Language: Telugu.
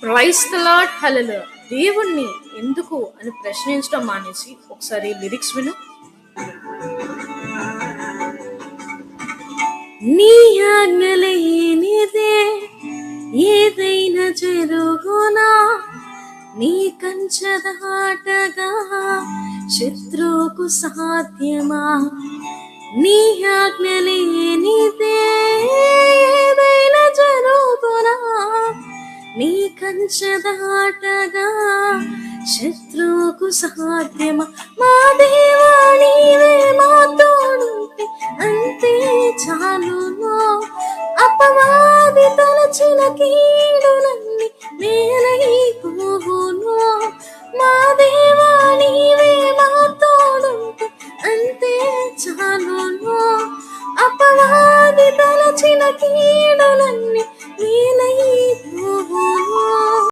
ప్రైజ్ ద లార్డ్, హల్లెలూయా. దేవుణ్ణి ఎందుకు అని ప్రశ్నించడం మానేసి ఒకసారి లిరిక్స్ విను. నీ ఆజ్ఞ లేనిదే ఏదైనా జరుగునా, నీ కంచె దాటగా శత్రువుకు సాధ్యమా? నీ ఆజ్ఞ లేనిదే ఏదైనా జరుగునా, నీ కంచె దాటగా శత్రువుకు సాధ్యమా? మా దేవా నీవే మా తోడుంటే అంతే చాలును. అపవాది తలచిన కీడులన్నీ